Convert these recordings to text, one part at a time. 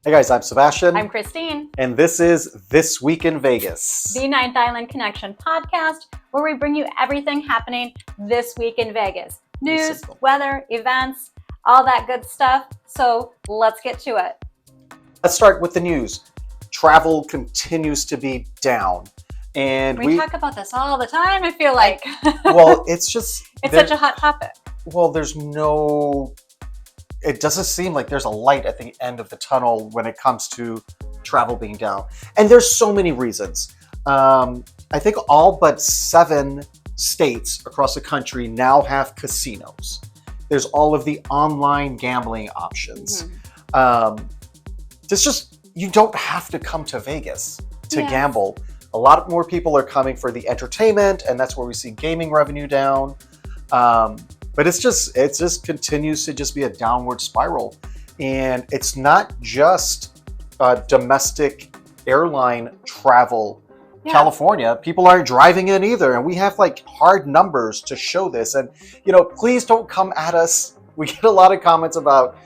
Hey guys, I'm Sebastian. I'm Christine. And this is This Week in Vegas. The Ninth Island Connection podcast, where we bring you everything happening this week in Vegas. News, weather, events, all that good stuff. So let's get to it. Let's start with the news. Travel continues to be down. And we talk about this all the time, I feel like. Well, it's just... it's such a hot topic. Well, it doesn't seem like there's a light at the end of the tunnel when it comes to travel being down. And there's so many reasons. I think all but 7 states across the country now have casinos. There's all of the online gambling options. It's just, you don't have to come to Vegas to gamble. A lot more people are coming for the entertainment, and that's where we see gaming revenue down. But it just continues to just be a downward spiral. And it's not just domestic airline travel. California, people aren't driving in either. And we have like hard numbers to show this. And, please don't come at us. We get a lot of comments about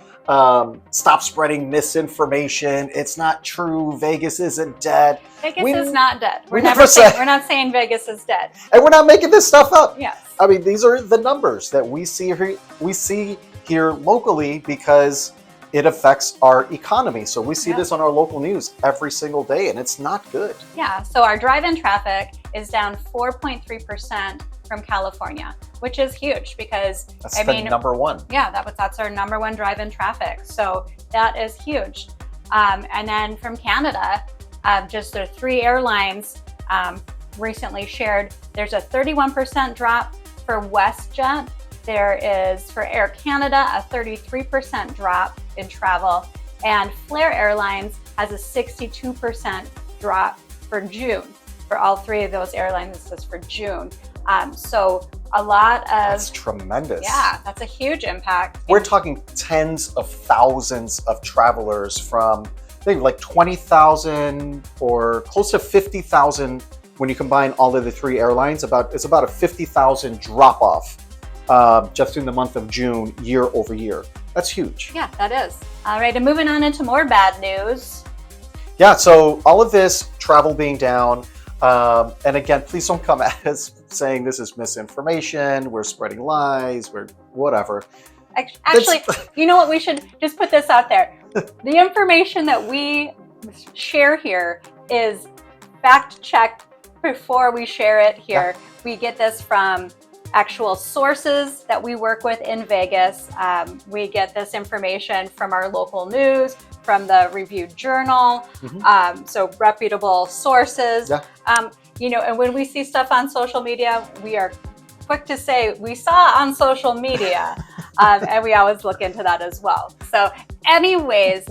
stop spreading misinformation. It's not true. Vegas isn't dead. Vegas is not dead. We're not saying Vegas is dead. And we're not making this stuff up. Yes. I mean, these are the numbers that we see here locally because it affects our economy. So we see this on our local news every single day, and it's not good. Yeah. So our drive-in traffic is down 4.3% from California, which is huge because that's number one. Yeah, that's our number one drive-in traffic. So that is huge. And then from Canada, just the 3 airlines recently shared, there's a 31% drop for WestJet. There is for Air Canada a 33% drop in travel, and Flair Airlines has a 62% drop for June. For all 3 of those airlines, this is for June. So a lot of... That's tremendous. Yeah, that's a huge impact. We're talking tens of thousands of travelers from, I think, like 20,000 or close to 50,000 when you combine all of the 3 airlines. It's about a 50,000 drop off just in the month of June, year over year. That's huge. Yeah, that is. All right, and moving on into more bad news. Yeah, so all of this travel being down. And again, please don't come at us saying this is misinformation, we're spreading lies, we're whatever. Actually, you know what? We should just put this out there. The information that we share here is fact-checked before we share it here. Yeah. We get this from actual sources that we work with in Vegas. We get this information from our local news, from the Review Journal, so reputable sources. Yeah. And when we see stuff on social media, we are quick to say we saw on social media, and we always look into that as well. So anyways,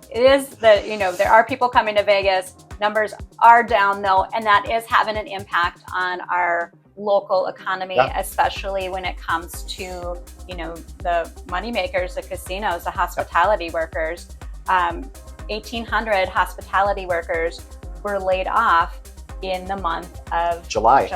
it is that, there are people coming to Vegas. Numbers are down though, and that is having an impact on our local economy, especially when it comes to, the money makers, the casinos, the hospitality workers. 1,800 hospitality workers were laid off in the month of July.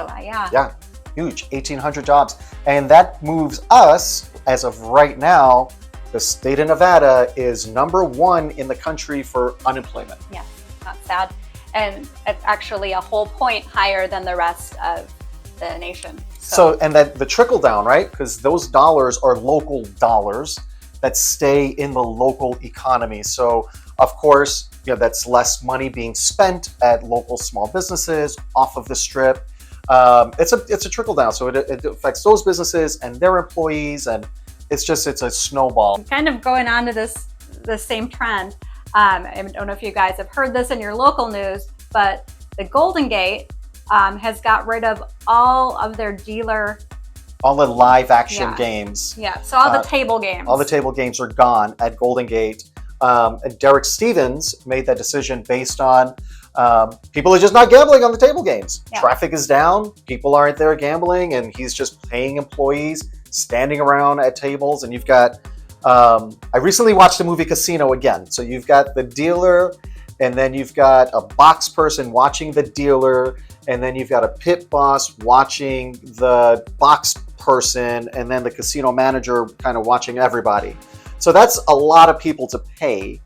Yeah, huge, 1,800 jobs. And that moves us, as of right now, the state of Nevada is number 1 in the country for unemployment. Yeah, that's sad. And it's actually a whole point higher than the rest of the nation. So and that the trickle down, right? Because those dollars are local dollars that stay in the local economy. So of course, that's less money being spent at local small businesses off of the strip. It's a trickle down. So it affects those businesses and their employees, and it's a snowball. Kind of going on to the same trend. I don't know if you guys have heard this in your local news, but the Golden Gate has got rid of all of their all the live action games. Yeah, so all the table games. All the table games are gone at Golden Gate. And Derek Stevens made that decision based on people are just not gambling on the table games. Yeah. Traffic is down, people aren't there gambling, and he's just paying employees standing around at tables. And you've got, I recently watched the movie Casino again. So you've got the dealer, and then you've got a box person watching the dealer, and then you've got a pit boss watching the box person, and then the casino manager kind of watching everybody. So that's a lot of people to pay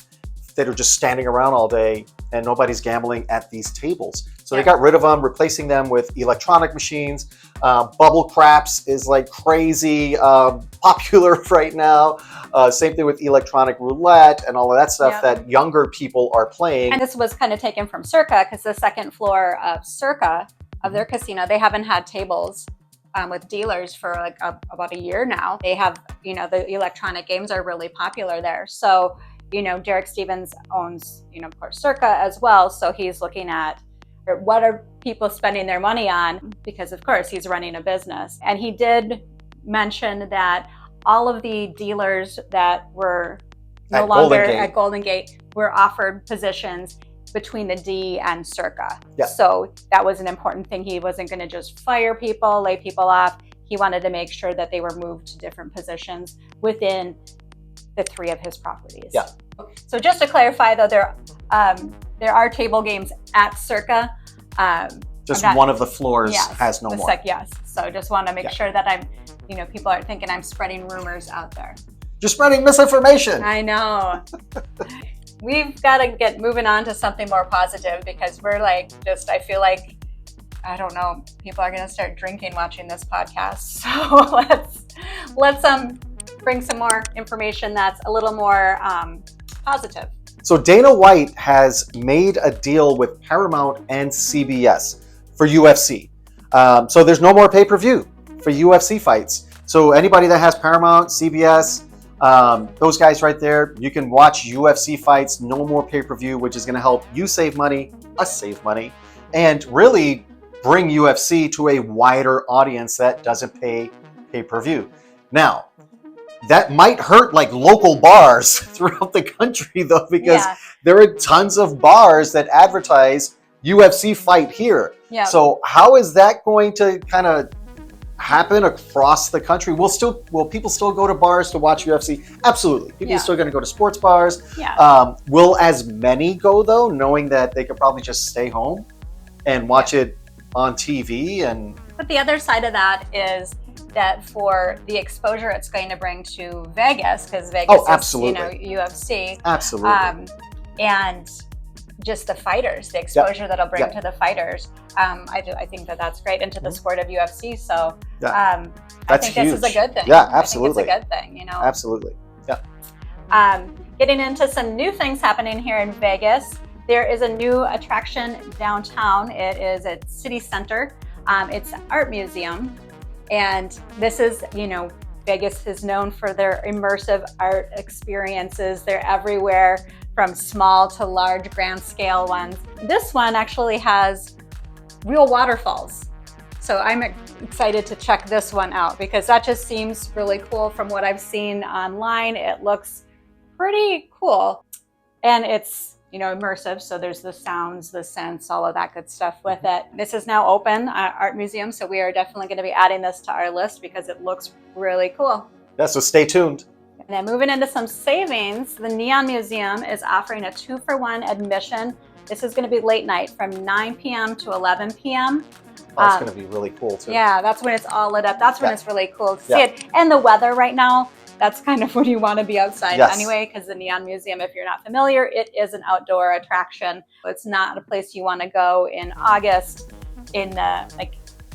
that are just standing around all day and nobody's gambling at these tables. So they got rid of them, replacing them with electronic machines. Bubble craps is like crazy popular right now. Same thing with electronic roulette and all of that stuff that younger people are playing. And this was kind of taken from Circa, because the second floor of Circa, of their casino, they haven't had tables with dealers for like about a year now. They have, you know, the electronic games are really popular there. So, you know, Derek Stevens owns, you know, of course, Circa as well. So he's looking at what are people spending their money on, because of course he's running a business. And he did mention that all of the dealers that were no longer at Golden Gate were offered positions between the D and Circa. So that was an important thing. He wasn't going to just fire people, lay people off. He wanted to make sure that they were moved to different positions within the 3 of his properties. So just to clarify, though, there are table games at Circa. Just one of the floors has no more. Yes. So just want to make sure that I'm, you know, people aren't thinking I'm spreading rumors out there. You're spreading misinformation. I know. We've got to get moving on to something more positive, because we're like, just, I feel like, I don't know, people are going to start drinking watching this podcast. So let's bring some more information that's a little more positive. So Dana White has made a deal with Paramount and CBS for UFC. So there's no more pay-per-view for UFC fights. So anybody that has Paramount, CBS, those guys right there, you can watch UFC fights, no more pay-per-view, which is going to help you save money, us save money, and really bring UFC to a wider audience that doesn't pay pay-per-view. Now, that might hurt like local bars throughout the country, though, because there are tons of bars that advertise UFC fight here. So how is that going to kind of happen across the country? Will people still go to bars to watch UFC? Absolutely. People are still going to go to sports bars. Will as many go, though, knowing that they could probably just stay home and watch it on TV? But the other side of that is that for the exposure it's going to bring to Vegas, because Vegas is, you know, UFC. And just the fighters, the exposure that'll bring to the fighters. I think that's great, into the sport of UFC. So I think this is a good thing. Absolutely. I think it's a good thing, you know. Absolutely. Getting into some new things happening here in Vegas. There is a new attraction downtown. It is at City Center. It's an art museum. And this is, you know, Vegas is known for their immersive art experiences. They're everywhere, from small to large, grand scale ones. This one actually has real waterfalls. So I'm excited to check this one out, because that just seems really cool from what I've seen online. It looks pretty cool. And it's, you know, immersive. So there's the sounds, the scents, all of that good stuff with it. This is now open, art museum. So we are definitely going to be adding this to our list, because it looks really cool. Yeah, so stay tuned. And then moving into some savings, the Neon Museum is offering a 2-for-1 admission. This is going to be late night from 9 p.m. to 11 p.m. That's going to be really cool too. Yeah, that's when it's all lit up. That's when it's really cool to see it. And the weather right now, that's kind of when you want to be outside anyway, because the Neon Museum, if you're not familiar, it is an outdoor attraction. It's not a place you want to go in August in the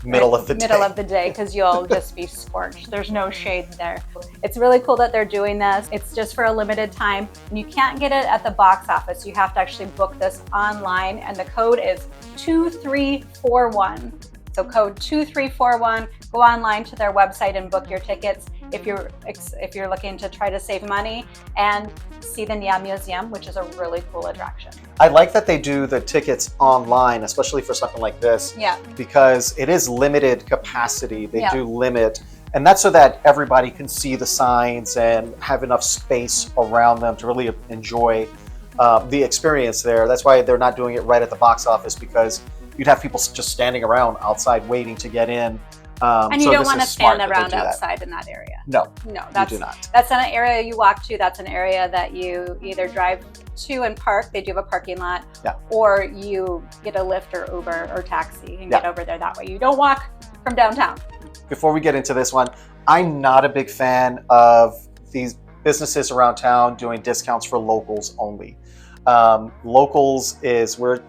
middle of the day, because you'll just be scorched. There's no shade there. It's really cool that they're doing this. It's just for a limited time, and you can't get it at the box office. You have to actually book this online, and the code is 2341. So code 2341. Go online to their website and book your tickets if you're looking to try to save money and see the Neon Museum, which is a really cool attraction. I like that they do the tickets online, especially for something like this, because it is limited capacity. They do limit, and that's so that everybody can see the signs and have enough space around them to really enjoy the experience there. That's why they're not doing it right at the box office, because you'd have people just standing around outside waiting to get in. And you don't want to stand around outside in that area. No, that's, you do not. That's not an area you walk to. That's an area that you either drive to and park. They do have a parking lot. Or you get a Lyft or Uber or taxi and get over there that way. You don't walk from downtown. Before we get into this one, I'm not a big fan of these businesses around town doing discounts for locals only. Locals we're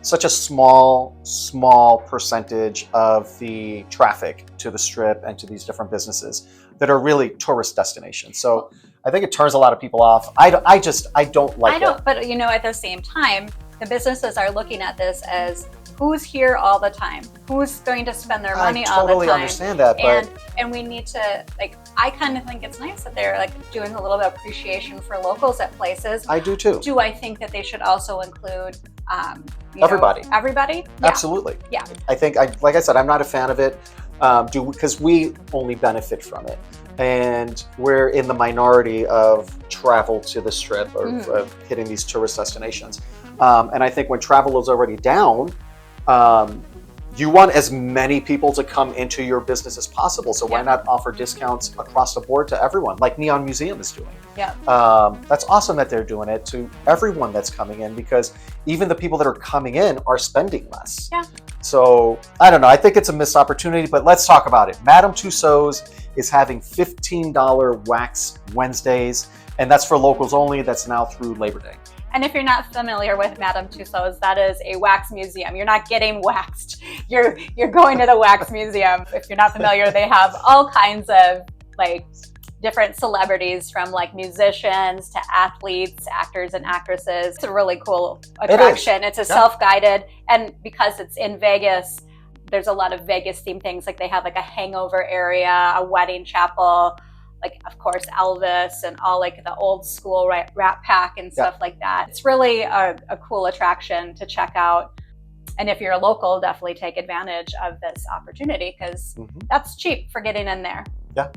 such a small percentage of the traffic to the Strip and to these different businesses that are really tourist destinations. So I think it turns a lot of people off. I don't like it. But at the same time, the businesses are looking at this as who's here all the time, who's going to spend their money all the time. I totally understand that, but and we need to, like, I kind of think it's nice that they're like doing a little bit of appreciation for locals at places. I do too. Do I think that they should also include everybody? Everybody? Yeah. Absolutely. Yeah. I think, like I said, I'm not a fan of it because we only benefit from it. And we're in the minority of travel to the Strip of hitting these tourist destinations. And I think when travel is already down, you want as many people to come into your business as possible. So why not offer discounts across the board to everyone, like Neon Museum is doing? Yeah. That's awesome that they're doing it to everyone that's coming in, because even the people that are coming in are spending less. Yeah. So I don't know. I think it's a missed opportunity, but let's talk about it. Madame Tussauds is having $15 Wax Wednesdays, and that's for locals only. That's now through Labor Day. And if you're not familiar with Madame Tussauds, that is a wax museum. You're not getting waxed. You're going to the wax museum. If you're not familiar, they have all kinds of like different celebrities, from like musicians to athletes, actors and actresses. It's a really cool attraction. It's a self-guided, and because it's in Vegas, there's a lot of Vegas themed things. Like they have like a hangover area, a wedding chapel, like, of course, Elvis and all like the old school Rat Pack and stuff like that. It's really a cool attraction to check out. And if you're a local, definitely take advantage of this opportunity, because that's cheap for getting in there. Yeah.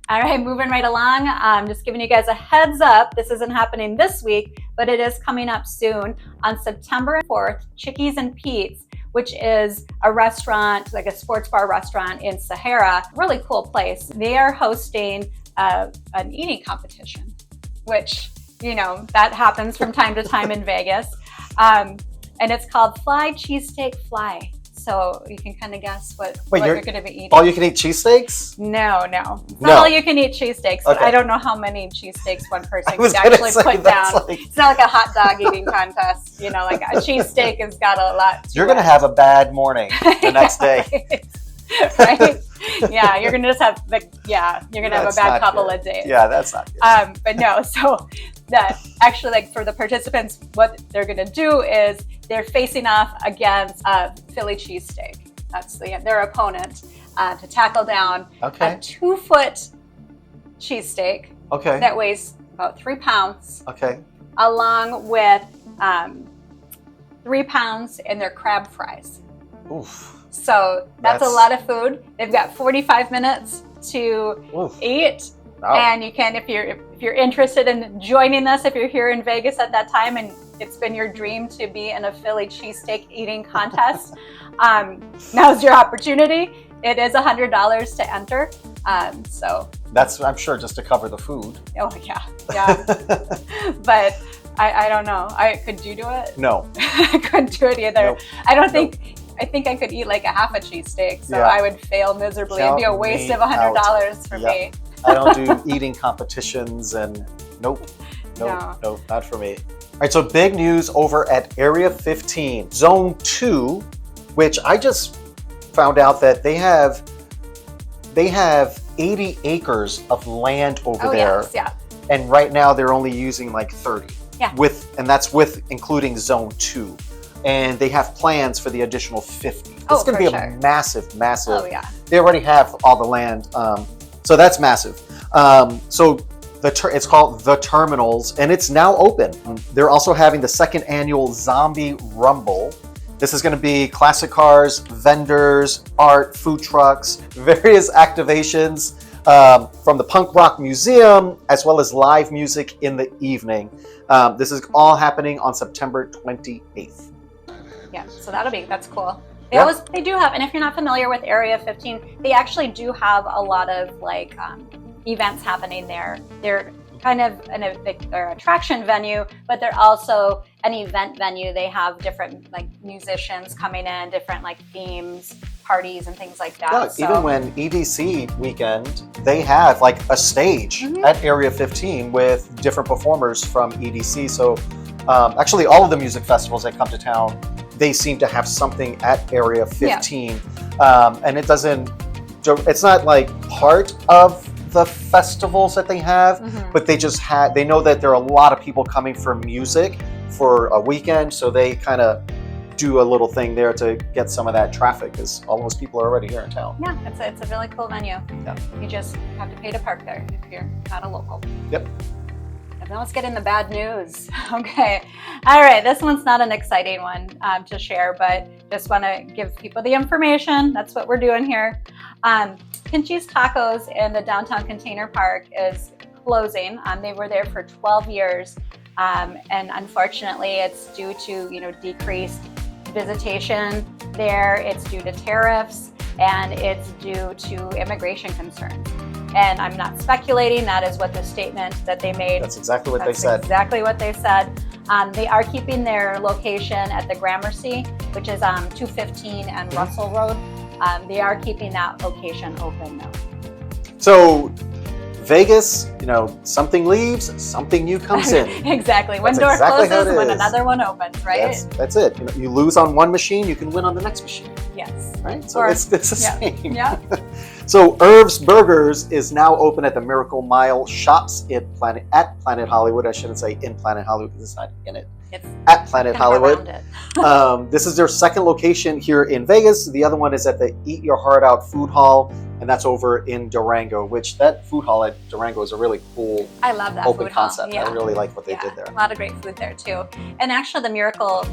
All right, moving right along. Just giving you guys a heads up. This isn't happening this week, but it is coming up soon. On September 4th, Chickies and Pete's, which is a restaurant, like a sports bar restaurant in Sahara, really cool place. They are hosting an eating competition, which, that happens from time to time in Vegas. And it's called Fly Cheesesteak Fly. So you can kind of guess what you're going to be eating. All you can eat cheesesteaks? No. It's not all you can eat cheesesteaks, but I don't know how many cheesesteaks one person can actually put down. It's not like a hot dog eating contest. Like a cheesesteak has got a lot. You're going to have a bad morning the next day. Right? Yeah, you're going to just have you're going to have a bad couple of days. Yeah, that's not good. But no, so that actually, like, for the participants, what they're going to do is they're facing off against a Philly cheesesteak. That's their opponent to tackle down a 2-foot cheesesteak that weighs about 3 pounds. Okay. Along with 3 pounds in their crab fries. Oof. So that's a lot of food. They've got 45 minutes to eat. Wow. And you can, if you're interested in joining us, if you're here in Vegas at that time and it's been your dream to be in a Philly cheesesteak eating contest, now's your opportunity. It is $100 to enter. So that's, I'm sure, just to cover the food. Oh yeah. But I don't know. Could you do it? No. I couldn't do it either. Nope. I think I could eat like a half a cheesesteak, so I would fail miserably. It'd be a waste of $100 for me. I don't do eating competitions, and nope, not for me. All right, so big news over at Area 15, Zone 2, which I just found out that they have 80 acres of land over there. Yes, yeah. And right now they're only using like 30. Yeah. And that's with including Zone 2. And they have plans for the additional 50. It's going to be a massive. Oh, yeah. They already have all the land. So that's massive. So it's called The Terminals, and it's now open. They're also having the second annual Zombie Rumble. This is going to be classic cars, vendors, art, food trucks, various activations from the Punk Rock Museum, as well as live music in the evening. This is all happening on September 28th. Yeah, so that's cool. They do have, and if you're not familiar with Area 15, they actually do have a lot of like events happening there. They're kind of they're attraction venue, but they're also an event venue. They have different like musicians coming in, different like themes, parties and things like that. Yeah, even when EDC weekend, they have like a stage at Area 15 with different performers from EDC. So Actually, all of the music festivals that come to town, they seem to have something at Area 15. And it's not like part of the festivals that they have, but they know that there are a lot of people coming for music for a weekend, so they kind of do a little thing there to get some of that traffic, because all those people are already here in town. Yeah, it's a really cool venue. Yeah. You just have to pay to park there if you're not a local. Yep. And now let's get into bad news. Okay. All right. This one's not an exciting one to share, but just want to give people the information. That's what we're doing here. Pinchi's Tacos in the downtown container park is closing. They were there for 12 years. And unfortunately, it's due to, decreased visitation there. It's due to tariffs, and it's due to immigration concerns. And I'm not speculating. That is what the statement that they made. That's exactly what they said. Exactly what they said. They are keeping their location at the Gramercy, which is 215 and Russell Road. They are keeping that location open though. So Vegas, something leaves, something new comes in. Exactly. One That's door exactly closes when another one opens, right? That's it. You lose on one machine, you can win on the next machine. Yes. Right? So it's the same. Yeah. So Irv's Burgers is now open at the Miracle Mile Shops at Planet Hollywood. I shouldn't say in Planet Hollywood because it's not in it. It's at Planet Hollywood. It. This is their second location here in Vegas. The other one is at the Eat Your Heart Out Food Hall, and that's over in Durango, which that food hall at Durango is a really cool I love that open food hall. concept. Yeah. I really like what they did there. A lot of great food there too. And actually the Miracle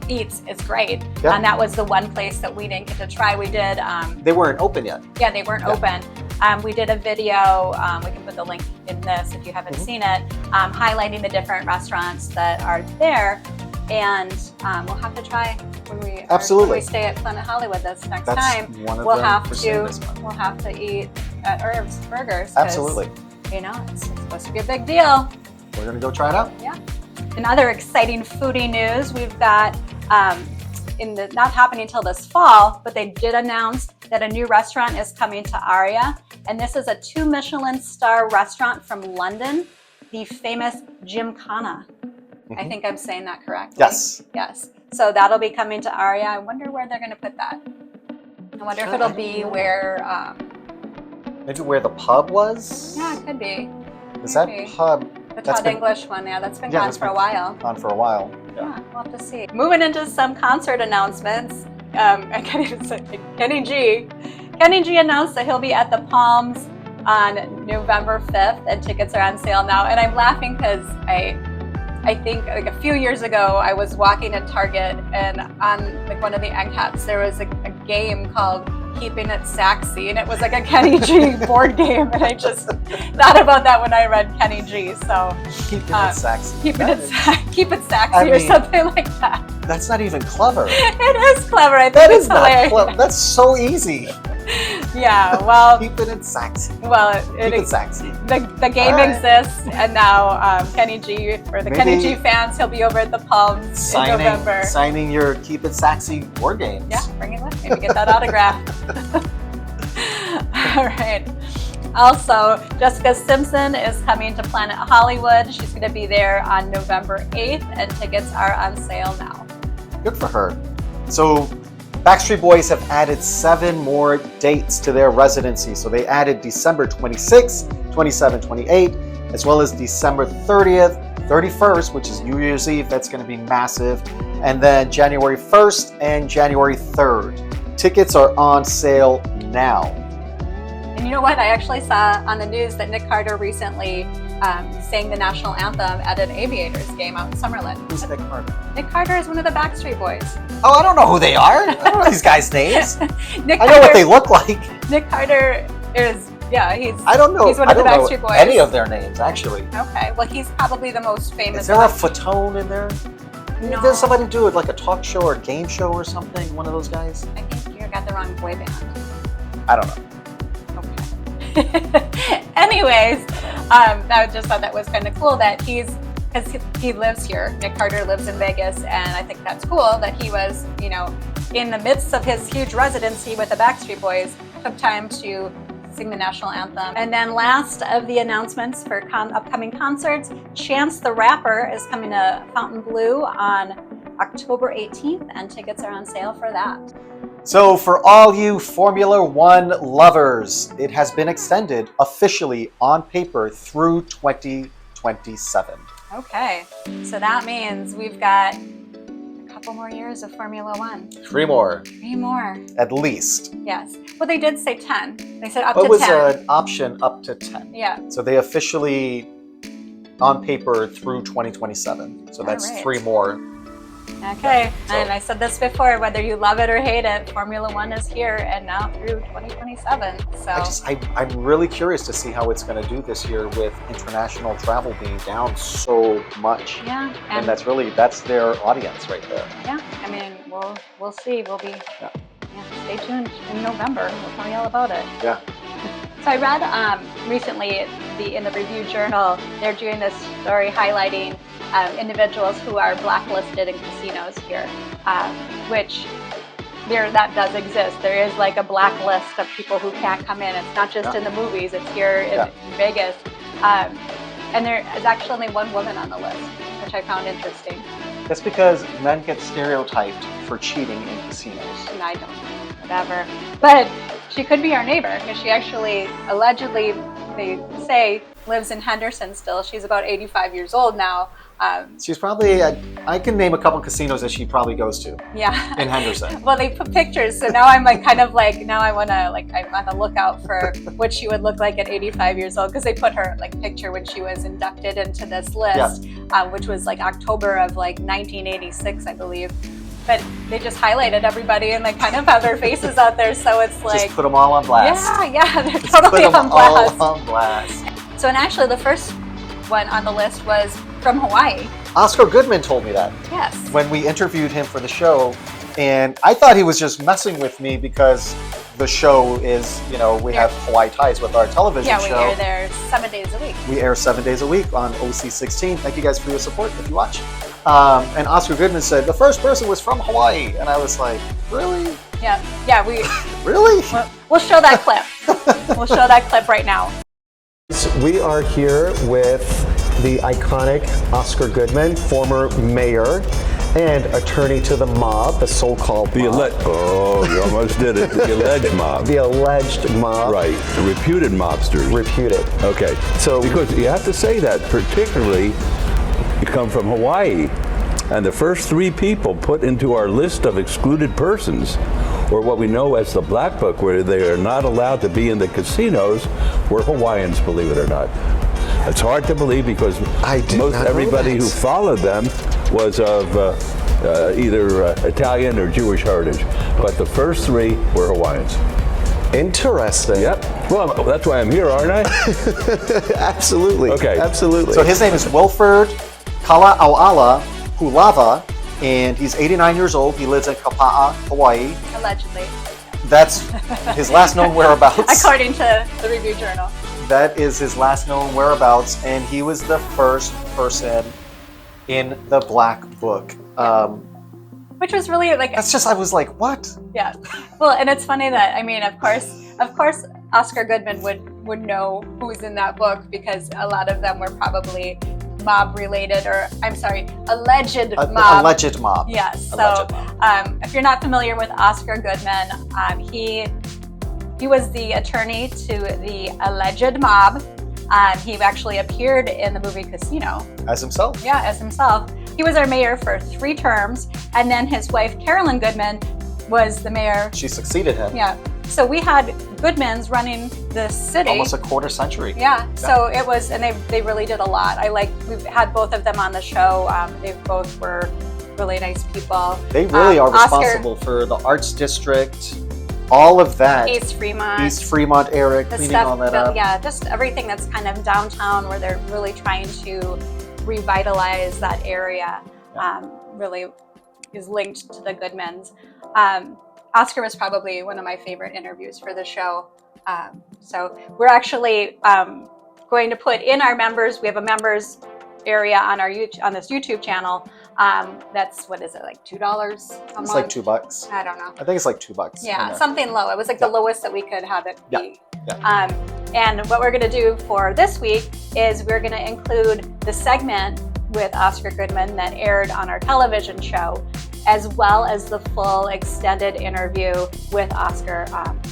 Eats is great. Yeah. And that was the one place that we didn't get to try. We did. They weren't open yet. Yeah, they weren't open. We did a video, we can put the link in this if you haven't seen it, highlighting the different restaurants that are there. And we'll have to try when we stay at Planet Hollywood this next time. We'll have to eat at Irv's Burgers. Absolutely. It's supposed to be a big deal. We're going to go try it out. Yeah. In other exciting foodie news, we've got, not happening until this fall, but they did announce that a new restaurant is coming to Aria. And this is a 2 Michelin star restaurant from London, the famous Gymkhana. I think I'm saying that correctly. Yes. Yes. So that'll be coming to Aria. I wonder where they're going to put that. I wonder if it'll be where... maybe where the pub was? Yeah, it could be. Is that pub... The Todd English one, that's been gone for a while. Gone for a while. Yeah, we'll have to see. Moving into some concert announcements, I can't even say Kenny G. Kenny G announced that he'll be at the Palms on November 5th, and tickets are on sale now. And I'm laughing because I think like a few years ago, I was walking at Target, and on like one of the end caps, there was a game called Keeping It Saxy, and it was like a Kenny G board game, and I just thought about that when I read Kenny G. So Keeping It Saxy. Keep it saxy or something like that. That's not even clever. It is clever. I think that it's is not hilarious. clever. That's so easy. Yeah, well, Keeping it saxy. Well, Keep it saxy. The game exists, and now Kenny G, or the Kenny G fans, he'll be over at the Palms in November. Signing your Keep It Saxy board games. Yeah, bring it with. Maybe get that autograph. All right. Also, Jessica Simpson is coming to Planet Hollywood. She's going to be there on November 8th, and tickets are on sale now. Good for her. So, Backstreet Boys have added 7 more dates to their residency. So they added December 26th, 27th, 28th, as well as December 30th, 31st, which is New Year's Eve. That's going to be massive. And then January 1st and January 3rd. Tickets are on sale now. And you know what? I actually saw on the news that Nick Carter recently sang the national anthem at an Aviators game out in Summerlin. Who's Nick Carter? Nick Carter is one of the Backstreet Boys. Oh, I don't know who they are. I don't know these guys' names. I know what they look like. Nick Carter is, he's... I don't know. He's one of the Backstreet Boys. Any of their names, actually. Okay, well, he's probably the most famous. Is there a Fatone in there? No. Did somebody do it like a talk show or game show or something? One of those guys? I think you got the wrong boy band. I don't know. Anyways, I just thought that was kind of cool that because he lives here. Nick Carter lives in Vegas, and I think that's cool that he was, in the midst of his huge residency with the Backstreet Boys, took time to sing the national anthem. And then last of the announcements for upcoming concerts, Chance the Rapper is coming to Fontainebleau on October 18th, and tickets are on sale for that. So for all you Formula One lovers, it has been extended officially on paper through 2027. Okay, so that means we've got a couple more years of Formula One. 3 more. 3 more. At least. Yes. Well, they did say 10. They said up to 10. It was an option up to 10. Yeah. So they officially, on paper, through 2027. So that's right. 3 more. Okay, So- and I said this before, whether you love it or hate it, Formula One is here and now through 2027. So I'm really curious to see how it's going to do this year with international travel being down so much. yeah, And that's their audience right there. yeah, I mean, we'll see. We'll be stay tuned in November. We'll tell you all about it. Yeah. So I read recently in the Review Journal, they're doing this story highlighting individuals who are blacklisted in casinos here, which that does exist. There is like a blacklist of people who can't come in. It's not just in the movies, it's here in Vegas. And there is actually only one woman on the list, which I found interesting. That's because men get stereotyped for cheating in casinos. And I don't know, whatever. But she could be our neighbor, because she actually, allegedly, they say, lives in Henderson still. She's about 85 years old now. She's probably, I can name a couple casinos that she probably goes to Yeah. in Henderson. Well, they put pictures, so now I'm like, now I want to, I'm on the lookout for what she would look like at 85 years old, because they put her picture when she was inducted into this list, which was October of 1986, I believe. But they just highlighted everybody and kind of have their faces out there, so it's just put them all on blast. Yeah, they're Just totally put them on blast. all on blast. So, and actually the first one on the list was from Hawaii. Oscar Goodman told me that Yes. when we interviewed him for the show, and I thought he was just messing with me because the show is, we have Hawaii ties with our television show. Yeah, we air there 7 days a week. We air 7 days a week on OC16. Thank you guys for your support if you watch. And Oscar Goodman said, the first person was from Hawaii. And I was like, really? Yeah, we Really? we'll show that clip. We'll show that clip right now. We are here with the iconic Oscar Goodman, former mayor and attorney to the mob, the so-called mob. Oh, you almost did it. The alleged mob. The alleged mob. Right. The reputed mobsters. Reputed. Okay. So because you have to say that, particularly, you come from Hawaii, and the first 3 people put into our list of excluded persons, or what we know as the Black Book, where they are not allowed to be in the casinos, were Hawaiians, believe it or not. It's hard to believe because most everybody who followed them was of either Italian or Jewish heritage, but the first 3 were Hawaiians. Interesting. Yep. Well, that's why I'm here, aren't I? Absolutely. Okay. Absolutely. So his name is Wilford Kala'auala Hulava, and he's 89 years old. He lives in Kapa'a, Hawaii. Allegedly. That's his last known whereabouts. According to the Review Journal. That is his last known whereabouts, and he was the first person in the Black Book. Which was really I was like, what? Yeah. Well, and it's funny that, of course, Oscar Goodman would know who's in that book, because a lot of them were probably mob related, or alleged mob. Alleged mob. Yes. So, Alleged mob. If you're not familiar with Oscar Goodman, he was the attorney to the alleged mob. He actually appeared in the movie Casino. As himself? Yeah, as himself. He was our mayor for 3 terms, and then his wife, Carolyn Goodman, was the mayor. She succeeded him. Yeah. So we had Goodmans running the city. Almost a quarter century. Yeah. So it was, and they really did a lot. We've had both of them on the show. They both were really nice people. They really are responsible for the Arts District, all of that. East Fremont area, cleaning all that up. Yeah, just everything that's kind of downtown, where they're really trying to revitalize that area. Really is linked to the Goodmans. Oscar was probably one of my favorite interviews for the show. So we're actually going to put in our members. We have a members area on this YouTube channel That's, what is it, like $2 a It's month? like $2. I don't know. I think it's like $2. Yeah, something low. It was like the lowest that we could have it be. Yeah. And what we're going to do for this week is we're going to include the segment with Oscar Goodman that aired on our television show, as well as the full extended interview with Oscar.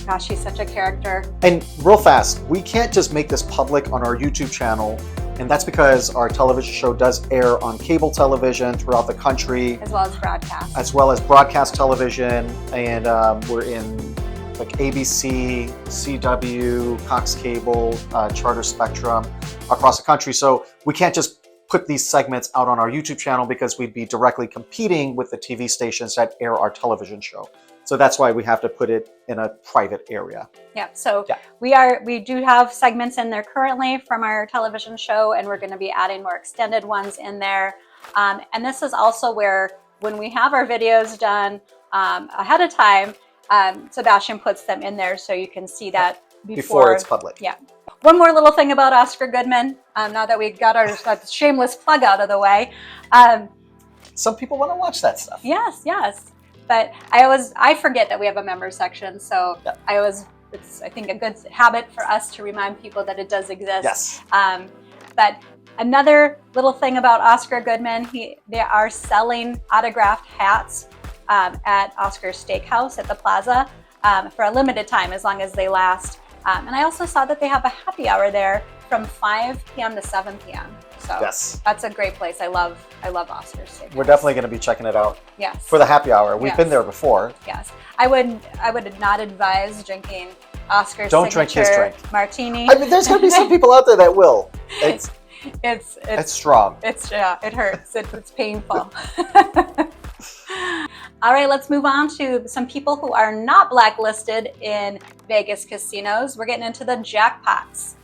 Gosh, he's such a character. And real fast, we can't just make this public on our YouTube channel, and that's because our television show does air on cable television throughout the country. As well as broadcast. As well as broadcast television, and we're in like ABC, CW, Cox Cable, Charter Spectrum across the country. So we can't just put these segments out on our YouTube channel because we'd be directly competing with the TV stations that air our television show. So that's why we have to put it in a private area. Yeah, so we do have segments in there currently from our television show, and we're going to be adding more extended ones in there. And this is also where, when we have our videos done ahead of time, Sebastian puts them in there so you can see that before it's public. Yeah. One more little thing about Oscar Goodman, now that we got our shameless plug out of the way. Some people want to watch that stuff. Yes, yes. But I forget that we have a member section, so it's, I think, a good habit for us to remind people that it does exist. Yes. But another little thing about Oscar Goodman, they are selling autographed hats at Oscar's Steakhouse at the Plaza for a limited time, as long as they last. And I also saw that they have a happy hour there from 5 p.m. to 7 p.m. So that's a great place. I love Oscar's Steakhouse. We're definitely going to be checking it out. Yes. For the happy hour. We've been there before. Yes. I would not advise drinking Oscar's Don't drink his drink. Martini. I mean, there's going to be some people out there that will. It's strong. It hurts. It's painful. All right, let's move on to some people who are not blacklisted in Vegas casinos. We're getting into the jackpots.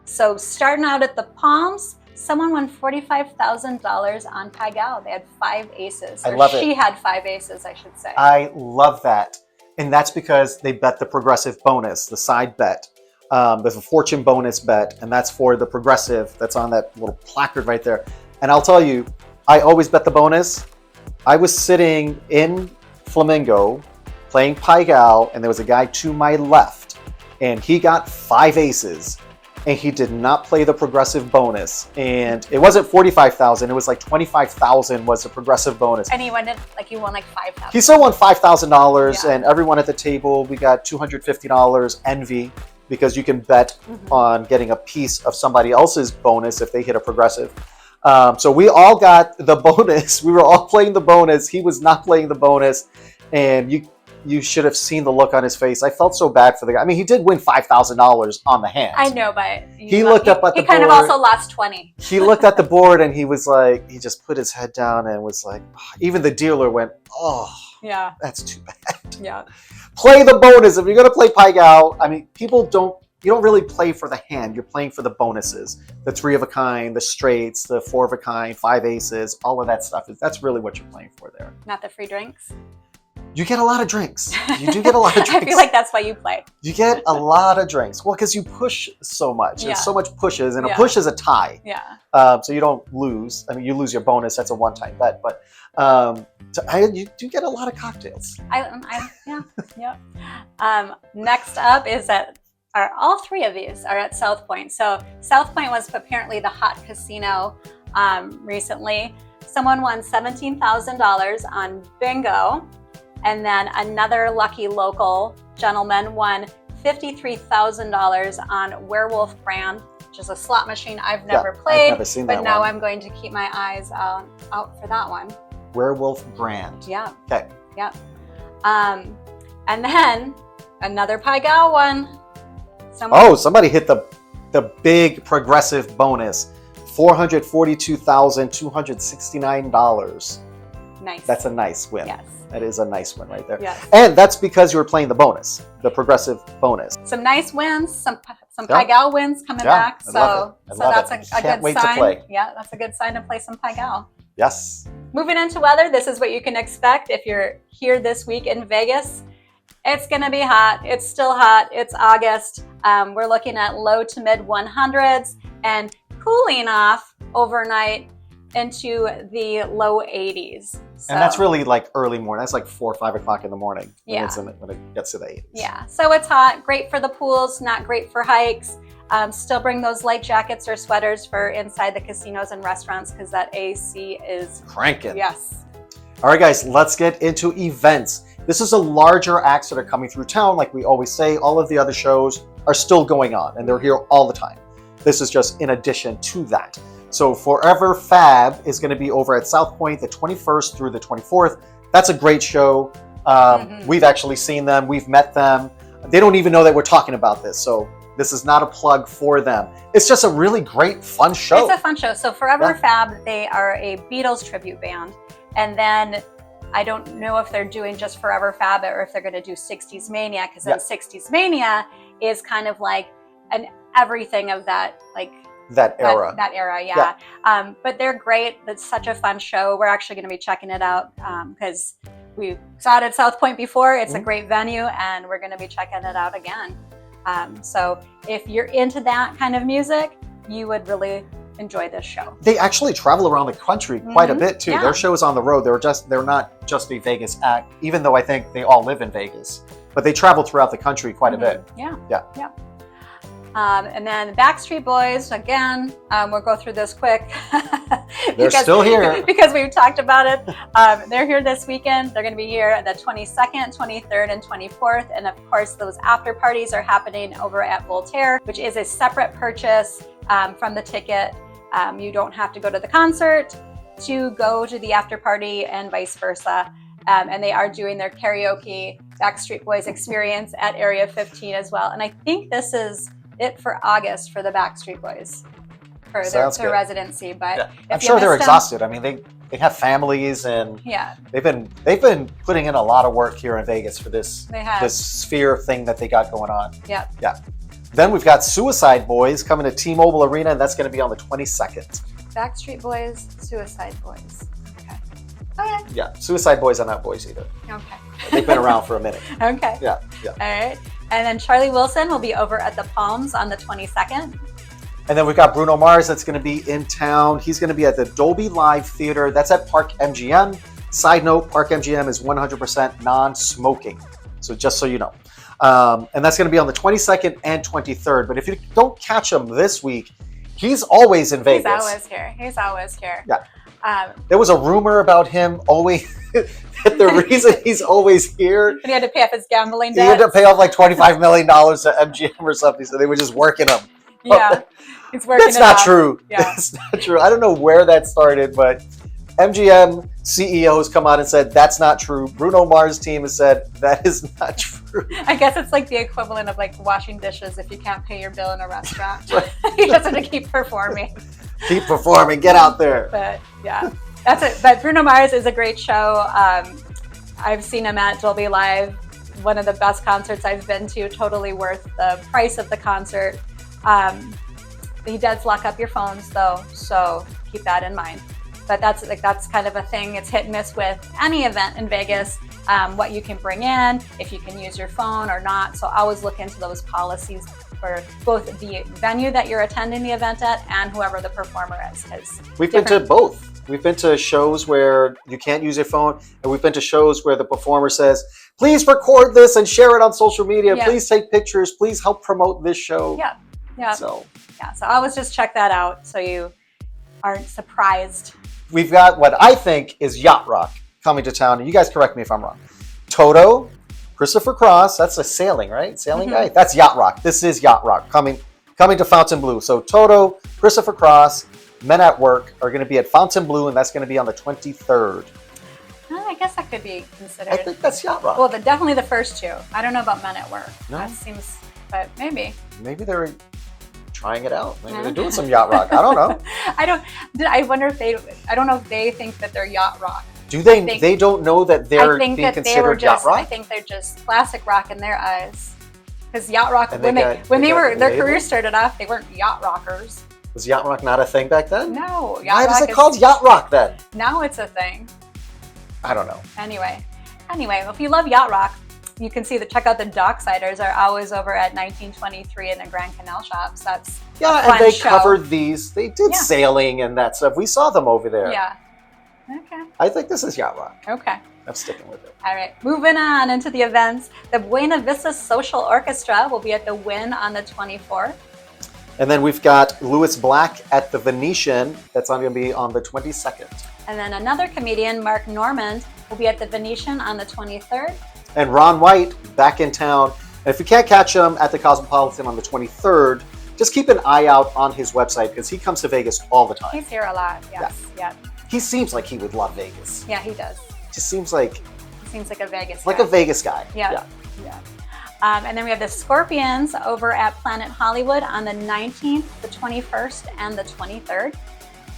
So starting out at the Palms, someone won $45,000 on Pai Gow. They had 5 aces. I love it. She had 5 aces, I should say. I love that. And that's because they bet the progressive bonus, the side bet. There's a fortune bonus bet, and that's for the progressive. That's on that little placard right there. And I'll tell you, I always bet the bonus. I was sitting in Flamingo playing Pai Gow, and there was a guy to my left, and he got 5 aces, and he did not play the progressive bonus. And it wasn't $45,000; it was like $25,000 was the progressive bonus. And he won it like you won like $5,000. He still won $5,000, and everyone at the table, we got $250 envy, because you can bet on getting a piece of somebody else's bonus if they hit a progressive. So we all got the bonus. We were all playing the bonus. He was not playing the bonus, and you should have seen the look on his face. I felt so bad for the guy. I mean, he did win $5,000 on the hand. I know, but he looked up at the board. He kind of also lost 20. He looked at the board, and he was like, he just put his head down and was like, even the dealer went, "Oh, yeah, that's too bad." Yeah. Play the bonus. If you're going to play Pai Gow, I mean, you don't really play for the hand. You're playing for the bonuses, the 3 of a kind, the straights, the 4 of a kind, 5 aces, all of that stuff. That's really what you're playing for there. Not the free drinks. You get a lot of drinks. You do get a lot of drinks. I feel like that's why you play. You get a lot of drinks. Well, because you push so much. There's so much pushes, and a push is a tie. Yeah. So you don't lose. I mean, you lose your bonus. That's a one-time bet. But you do get a lot of cocktails. Next up is that all 3 of these are at South Point. So South Point was apparently the hot casino recently. Someone won $17,000 on bingo, and then another lucky local gentleman won $53,000 on Werewolf Brand, which is a slot machine I've never played. I've never seen but that now one. I'm going to keep my eyes out for that one. Werewolf Brand. Yeah. Okay. Yeah. And then another Pai Gow one. Somebody hit the big progressive bonus, $442,269. Nice. That's a nice win. Yes. That is a nice win right there. Yes. And that's because you were playing the bonus, the progressive bonus. Some nice wins, some Pai Gow wins coming back. So that's a good wait sign. to play. Yeah, that's a good sign to play some Pai Gow. Yes. Moving into weather, this is what you can expect if you're here this week in Vegas. It's going to be hot. It's still hot. It's August. We're looking at low to mid 100s and cooling off overnight into the low 80s. So, And that's really like early morning. That's like 4 or 5 o'clock in the morning Yeah. when it gets to the 80s. Yeah, so it's hot, great for the pools, not great for hikes. Still bring those light jackets or sweaters for inside the casinos and restaurants because that AC is Cranking. Yes. All right, guys, let's get into events. This is a larger acts that are coming through town. Like we always say, all of the other shows are still going on and they're here all the time. This is just in addition to that. So Forever Fab is going to be over at South Point the 21st through the 24th. That's a great show. We've actually seen them. We've met them. They don't even know that we're talking about this. So this is not a plug for them. It's just a really great, fun show. It's a fun show. So Forever Fab, they are a Beatles tribute band. And then I don't know if they're doing just Forever Fab or if they're going to do 60s Mania, because then 60s Mania is kind of like an everything of that, like that era. That era, yeah. But they're great. It's such a fun show. We're actually going to be checking it out because we saw it at South Point before. It's a great venue, and we're going to be checking it out again. So if you're into that kind of music, you would really enjoy this show. They actually travel around the country quite a bit too. Yeah. Their show is on the road. They're not just a Vegas act, even though I think they all live in Vegas. But they travel throughout the country quite a bit. Yeah. Yeah. Yeah. And then the Backstreet Boys, again, we'll go through this quick. They're still here. Because we've talked about it. They're here this weekend. They're going to be here the 22nd, 23rd, and 24th. And of course, those after parties are happening over at Voltaire, which is a separate purchase from the ticket. You don't have to go to the concert to go to the after party and vice versa. And they are doing their karaoke Backstreet Boys experience at Area 15 as well. And I think this is it for August for the Backstreet Boys for their residency. But I'm sure they're exhausted. I mean, they have families, and they've been putting in a lot of work here in Vegas for this sphere thing that they got going on. Yeah. Then we've got Suicide Boys coming to T-Mobile Arena, and that's going to be on the 22nd. Backstreet Boys, Suicide Boys. Okay. Yeah, Suicide Boys are not boys either. Okay. They've been around for a minute. Okay. Yeah. All right. And then Charlie Wilson will be over at the Palms on the 22nd. And then we've got Bruno Mars that's going to be in town. He's going to be at the Dolby Live Theater. That's at Park MGM. Side note, Park MGM is 100% non-smoking. So just so you know. And that's going to be on the 22nd and 23rd. But if you don't catch him this week, he's always in Vegas. He's always here. Yeah. There was a rumor about him always... the reason he's always here... And he had to pay off his gambling debt. He had to pay off like $25 million to MGM or something, so they were just working him. Yeah, he's working That's not off. true. Yeah. That's not true. I don't know where that started, but MGM CEO has come out and said that's not true. Bruno Mars' team has said that is not true. I guess it's like the equivalent of like washing dishes if you can't pay your bill in a restaurant. You just have to keep performing. Keep performing. Get out there. But yeah, that's it. But Bruno Mars is a great show. I've seen him at Dolby Live. One of the best concerts I've been to. Totally worth the price of the concert. He does lock up your phones though, so keep that in mind. But that's kind of a thing. It's hit and miss with any event in Vegas, what you can bring in, if you can use your phone or not. So always look into those policies for both the venue that you're attending the event at and whoever the performer is. We've been to both. We've been to shows where you can't use your phone, and we've been to shows where the performer says, please record this and share it on social media. Yeah. Please take pictures. Please help promote this show. Yeah. So always just check that out so you aren't surprised. We've got what I think is Yacht Rock coming to town. And you guys correct me if I'm wrong. Toto, Christopher Cross, that's a sailing, right? Sailing guy? That's Yacht Rock. This is Yacht Rock coming to Fontainebleau. So Toto, Christopher Cross, Men at Work are going to be at Fontainebleau, and that's going to be on the 23rd. I guess that could be considered. I think that's Yacht Rock. Well, definitely the first two. I don't know about Men at Work. No? That seems, but maybe. Maybe they're trying it out. Maybe they're doing some Yacht Rock. I don't know. I wonder if I don't know if they think that they're Yacht Rock. Do they? They don't know that they're being considered Yacht Rock? I think they're just classic rock in their eyes. Because Yacht Rock, And when their label? career started off, they weren't yacht rockers. Was Yacht Rock not a thing back then? No. Why is it called Yacht Rock then? Now it's a thing. I don't know. Anyway, if you love Yacht Rock, you can see check out the Docksiders are always over at 1923 in the Grand Canal Shops. That's a and fun they show. covered these. They did sailing and that stuff. We saw them over there. Yeah. Okay. I think this is yacht rock. Okay. I'm sticking with it. All right, moving on into the events. The Buena Vista Social Orchestra will be at the CWIN on the 24th. And then we've got Louis Black at the Venetian. That's going to be on the 22nd. And then another comedian, Mark Normand, will be at the Venetian on the 23rd. And Ron White back in town. And if you can't catch him at the Cosmopolitan on the 23rd, just keep an eye out on his website because he comes to Vegas all the time. He's here a lot, yes. Yeah. He seems like he would love Vegas. Yeah, he does. Just seems like a Vegas like guy. a Vegas guy. Yeah. And then we have the Scorpions over at Planet Hollywood on the 19th, the 21st, and the 23rd.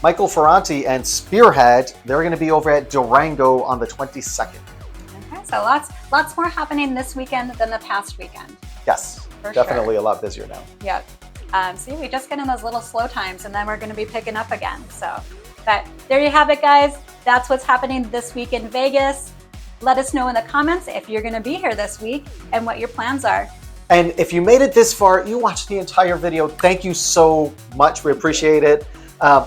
Michael Ferranti and Spearhead, they're going to be over at Durango on the 22nd. Okay, so lots more happening this weekend than the past weekend. Yes, For definitely sure. a lot busier now. Yep. See, we just get in those little slow times, and then we're going to be picking up again. So, but there you have it, guys. That's what's happening this week in Vegas. Let us know in the comments if you're going to be here this week and what your plans are. And if you made it this far, you watched the entire video. Thank you so much. We appreciate it.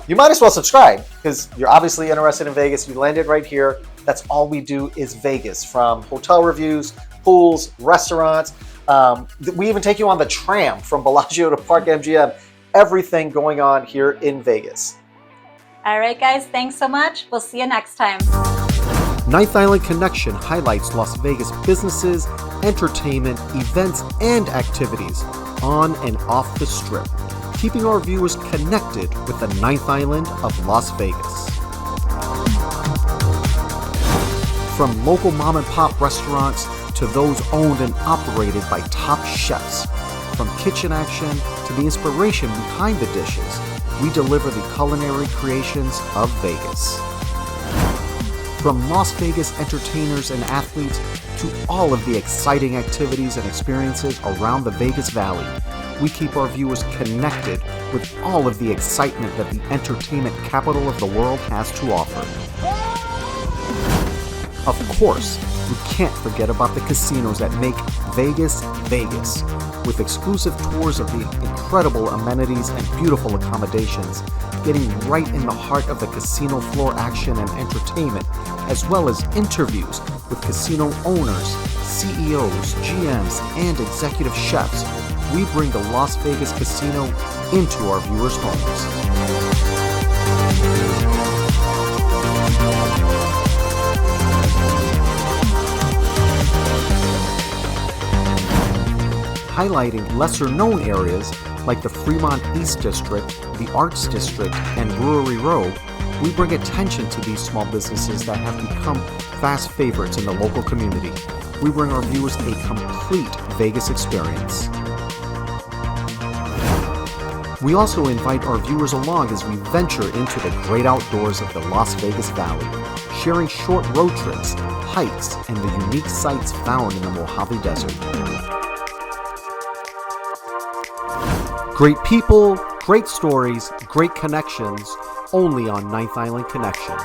You might as well subscribe because you're obviously interested in Vegas. You landed right here. That's all we do is Vegas, from hotel reviews, pools, restaurants. We even take you on the tram from Bellagio to Park MGM. Everything going on here in Vegas. All right, guys. Thanks so much. We'll see you next time. Ninth Island Connection highlights Las Vegas businesses, entertainment, events, and activities on and off the Strip, keeping our viewers connected with the Ninth Island of Las Vegas. From local mom and pop restaurants to those owned and operated by top chefs, from kitchen action to the inspiration behind the dishes, we deliver the culinary creations of Vegas. From Las Vegas entertainers and athletes to all of the exciting activities and experiences around the Vegas Valley, we keep our viewers connected with all of the excitement that the entertainment capital of the world has to offer. Of course, we can't forget about the casinos that make Vegas, Vegas, with exclusive tours of the incredible amenities and beautiful accommodations, getting right in the heart of the casino floor action and entertainment, as well as interviews with casino owners, CEOs, GMs, and executive chefs. We bring the Las Vegas Casino into our viewers' homes. Highlighting lesser-known areas like the Fremont East District, the Arts District, and Brewery Row, we bring attention to these small businesses that have become fast favorites in the local community. We bring our viewers a complete Vegas experience. We also invite our viewers along as we venture into the great outdoors of the Las Vegas Valley, sharing short road trips, hikes, and the unique sights found in the Mojave Desert. Great people, great stories, great connections, only on Ninth Island Connection.